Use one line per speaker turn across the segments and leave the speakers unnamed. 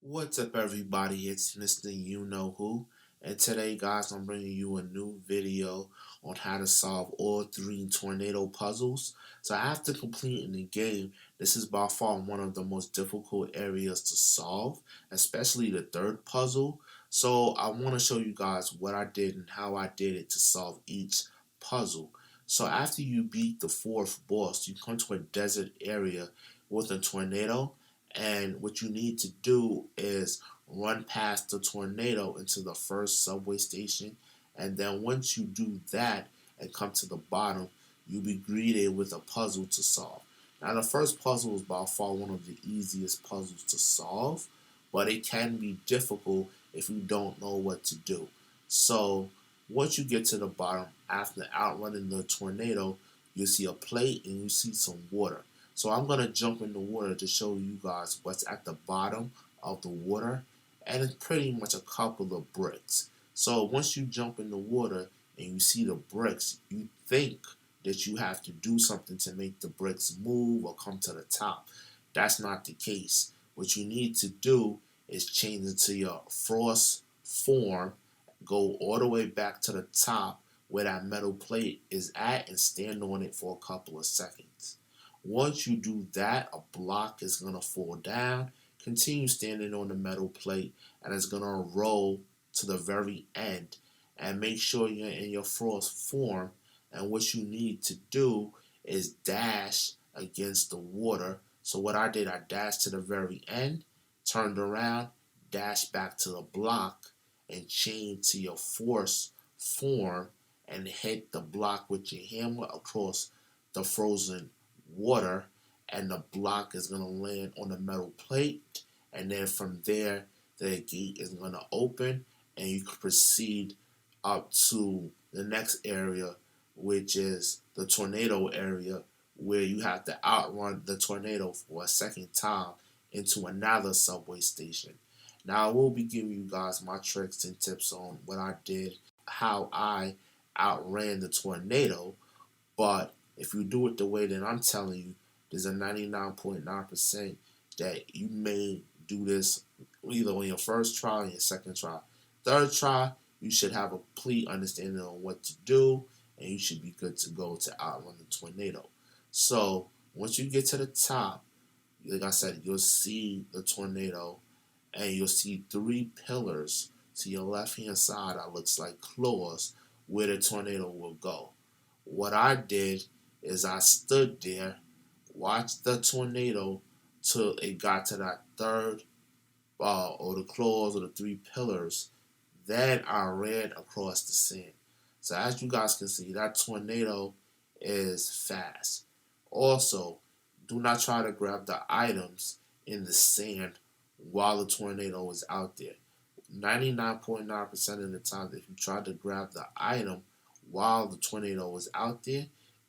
What's up, everybody? It's MrUknowwho, and today, guys, I'm bringing you a new video on how to solve all three tornado puzzles. So, after completing the game, this is by far one of the most difficult areas to solve, especially the third puzzle. So, I want to show you guys what I did and how I did it to solve each puzzle. So, after you beat the fourth boss, you come to a desert area with a tornado, and what you need to do is run past the tornado into the first subway station. And then once you do that and come to the bottom, you'll be greeted with a puzzle to solve. Now, the first puzzle is by far one of the easiest puzzles to solve, but it can be difficult if you don't know what to do. So, once you get to the bottom, after outrunning the tornado, you'll see a plate and you see some water. So I'm going to jump in the water to show you guys what's at the bottom of the water, and it's pretty much a couple of bricks. So once you jump in the water and you see the bricks, you think that you have to do something to make the bricks move or come to the top. That's not the case. What you need to do is change into your frost form, go all the way back to the top where that metal plate is at, and stand on it for a couple of seconds. Once you do that, a block is going to fall down. Continue standing on the metal plate, and it's going to roll to the very end. And make sure you're in your frost form. And what you need to do is dash against the water. So what I did, I dashed to the very end, turned around, dashed back to the block, and chained to your force form, and hit the block with your hammer across the frozen water, and the block is going to land on the metal plate, and then from there the gate is going to open, and you can proceed up to the next area, which is the tornado area, where you have to outrun the tornado for a second time into another subway station. Now I will be giving you guys my tricks and tips on what I did, how I outran the tornado, but if you do it the way that I'm telling you, there's a 99.9% that you may do this either on your first try or your second try. Third try, you should have a complete understanding on what to do, and you should be good to go to outrun the tornado. So once you get to the top, like I said, you'll see the tornado, and you'll see three pillars to your left hand side that looks like claws where the tornado will go. What I did is I stood there, watched the tornado till it got to that third or the claws or the three pillars. Then I ran across the sand. So as you guys can see, that tornado is fast. Also, do not try to grab the items in the sand while the tornado is out there. 99.9% of the time, if you try to grab the item while the tornado is out there,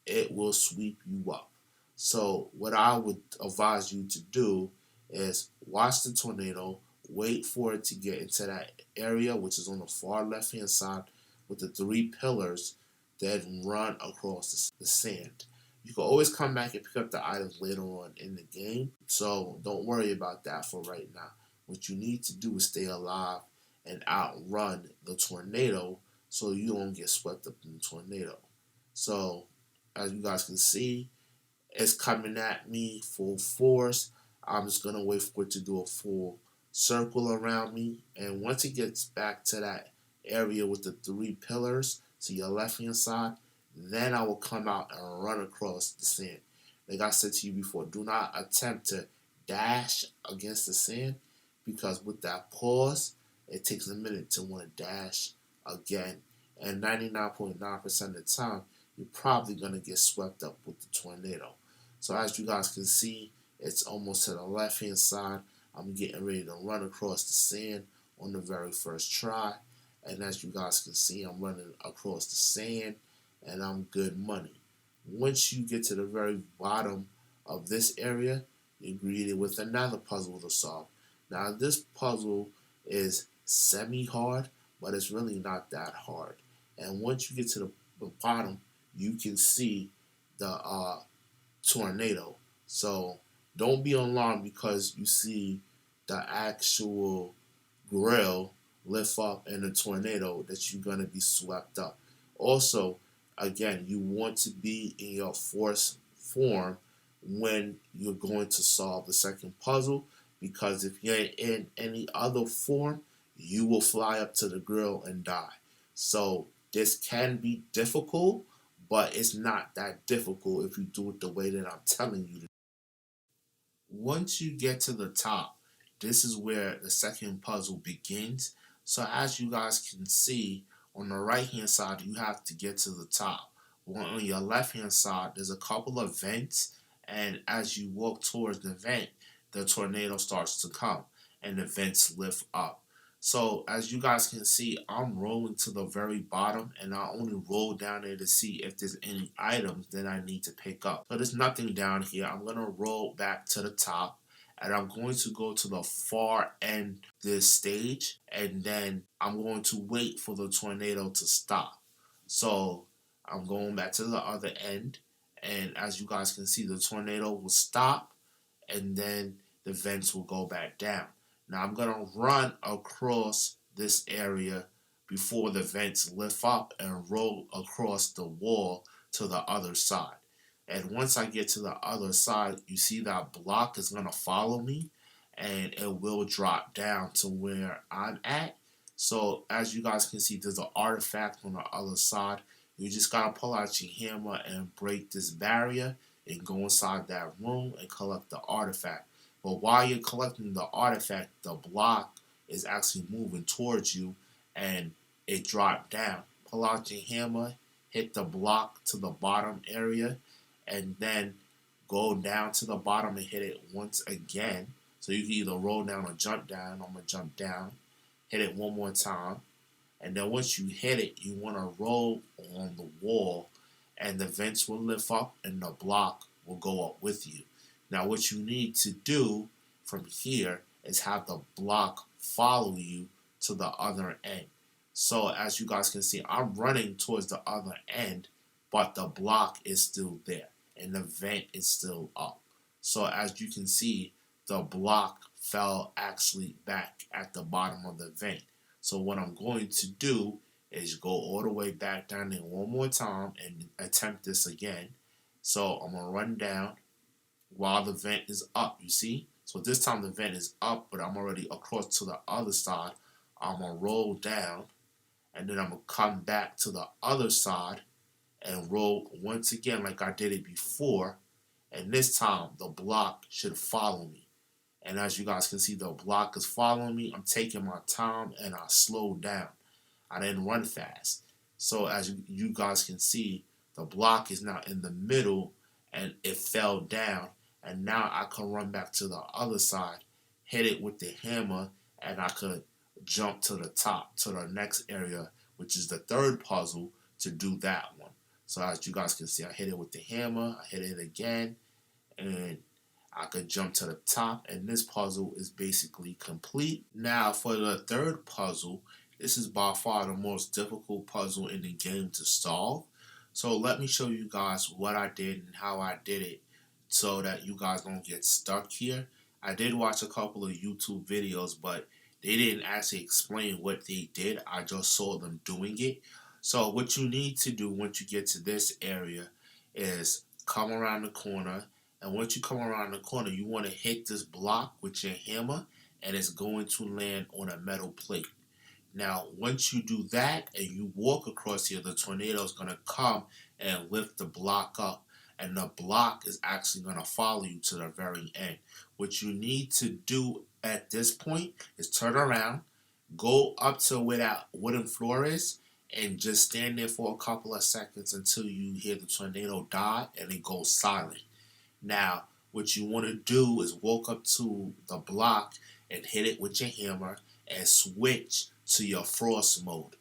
it will sweep you up. So, what I would advise you to do is watch the tornado, wait for it to get into that area, which is on the far left hand side with the three pillars, then run across the sand. You can always come back and pick up the items later on in the game, so don't worry about that for right now. What you need to do is stay alive and outrun the tornado so you don't get swept up in the tornado. So, as you guys can see, it's coming at me full force. I'm just going to wait for it to do a full circle around me. And once it gets back to that area with the three pillars to your left hand side, then I will come out and run across the sand. Like I said to you before, do not attempt to dash against the sand, because with that pause, it takes a minute to want to dash again. And 99.9% of the time, you're probably going to get swept up with the tornado. So as you guys can see, it's almost to the left hand side. I'm getting ready to run across the sand on the very first try. And as you guys can see, I'm running across the sand, and I'm good money. Once you get to the very bottom of this area, you're greeted with another puzzle to solve. Now this puzzle is semi-hard, but it's really not that hard. And once you get to the bottom, you can see the tornado. So don't be alarmed because you see the actual grill lift up in a tornado that you're going to be swept up. Also, again, you want to be in your force form when you're going to solve the second puzzle, because if you're in any other form, you will fly up to the grill and die. So this can be difficult, but it's not that difficult if you do it the way that I'm telling you to. Once you get to the top, this is where the second puzzle begins. So as you guys can see, on the right hand side, you have to get to the top. On your left hand side, there's a couple of vents, and as you walk towards the vent, the tornado starts to come and the vents lift up. So as you guys can see, I'm rolling to the very bottom, and I only roll down there to see if there's any items that I need to pick up. So there's nothing down here. I'm going to roll back to the top, and I'm going to go to the far end of this stage, and then I'm going to wait for the tornado to stop. So I'm going back to the other end, and as you guys can see, the tornado will stop, and then the vents will go back down. Now I'm going to run across this area before the vents lift up and roll across the wall to the other side. And once I get to the other side, you see that block is going to follow me, and it will drop down to where I'm at. So as you guys can see, there's an artifact on the other side. You just got to pull out your hammer and break this barrier and go inside that room and collect the artifact. But while you're collecting the artifact, the block is actually moving towards you, and it dropped down. Pull out your hammer, hit the block to the bottom area, and then go down to the bottom and hit it once again. So you can either roll down or jump down. I'm going to jump down, hit it one more time, and then once you hit it, you want to roll on the wall, and the vents will lift up and the block will go up with you. Now what you need to do from here is have the block follow you to the other end. So as you guys can see, I'm running towards the other end, but the block is still there and the vent is still up. So as you can see, the block fell actually back at the bottom of the vent. So what I'm going to do is go all the way back down there one more time and attempt this again. So I'm going to run down while the vent is up, you see? So this time the vent is up, but I'm already across to the other side. I'm going to roll down, and then I'm going to come back to the other side and roll once again like I did it before. And this time the block should follow me. And as you guys can see, the block is following me. I'm taking my time and I slow down. I didn't run fast. So as you guys can see, the block is now in the middle and it fell down. And now I can run back to the other side, hit it with the hammer, and I could jump to the top, to the next area, which is the third puzzle, to do that one. So as you guys can see, I hit it with the hammer, I hit it again, and I could jump to the top, and this puzzle is basically complete. Now for the third puzzle, this is by far the most difficult puzzle in the game to solve. So let me show you guys what I did and how I did it, so that you guys don't get stuck here. I did watch a couple of YouTube videos, but they didn't actually explain what they did. I just saw them doing it. So what you need to do once you get to this area is come around the corner, and once you come around the corner, you want to hit this block with your hammer, and it's going to land on a metal plate. Now, once you do that and you walk across here, the tornado is going to come and lift the block up, and the block is actually going to follow you to the very end. What you need to do at this point is turn around, go up to where that wooden floor is, and just stand there for a couple of seconds until you hear the tornado die and it goes silent. Now, what you want to do is walk up to the block and hit it with your hammer and switch to your frost mode.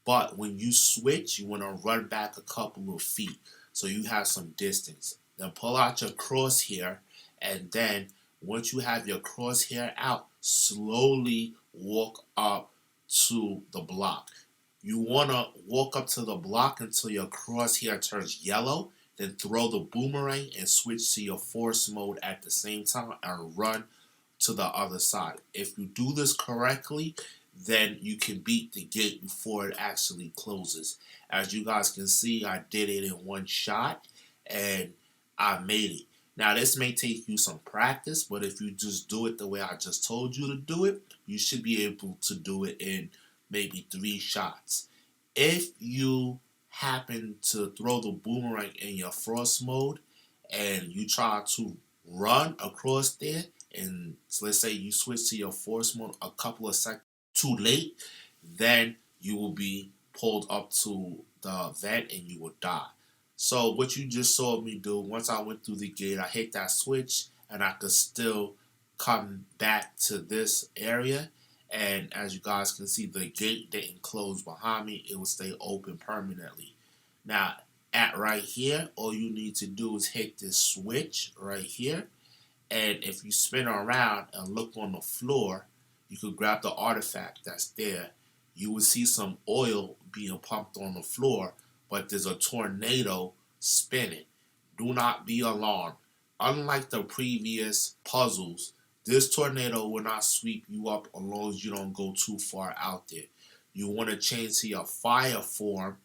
But when you switch, you want to run back a couple of feet so you have some distance. Then pull out your crosshair, and then once you have your crosshair out, slowly walk up to the block. You want to walk up to the block until your crosshair turns yellow, then throw the boomerang and switch to your force mode at the same time and run to the other side. If you do this correctly, then you can beat the gate before it actually closes. As you guys can see, I did it in one shot and I made it. Now, this may take you some practice, but if you just do it the way I just told you to do it, you should be able to do it in maybe 3 shots. If you happen to throw the boomerang in your frost mode and you try to run across there, and so let's say you switch to your force mode a couple of seconds too late, then you will be pulled up to the vent and you will die. So what you just saw me do, once I went through the gate, I hit that switch and I could still come back to this area. And as you guys can see, the gate didn't close behind me. It will stay open permanently. Now, at right here, all you need to do is hit this switch right here. And if you spin around and look on the floor, you could grab the artifact that's there. You will see some oil being pumped on the floor, but there's a tornado spinning. Do not be alarmed. Unlike the previous puzzles, this tornado will not sweep you up as long as you don't go too far out there. You want to change to your fire form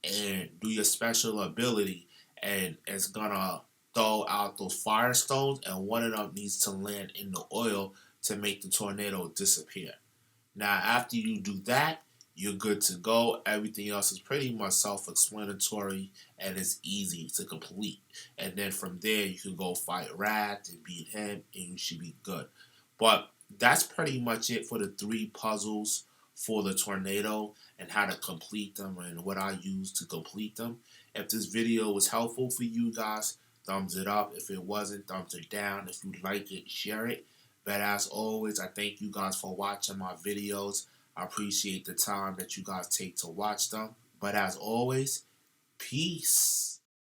and do your special ability, and it's gonna throw out those fire stones, and one of them needs to land in the oil to make the tornado disappear. Now, after you do that, you're good to go. Everything else is pretty much self-explanatory and it's easy to complete. And then from there, you can go fight Wrath and beat him, and you should be good. But that's pretty much it for the 3 puzzles for the tornado and how to complete them and what I use to complete them. If this video was helpful for you guys, thumbs it up. If it wasn't, thumbs it down. If you like it, share it. But as always, I thank you guys for watching my videos. I appreciate the time that you guys take to watch them. But as always, peace.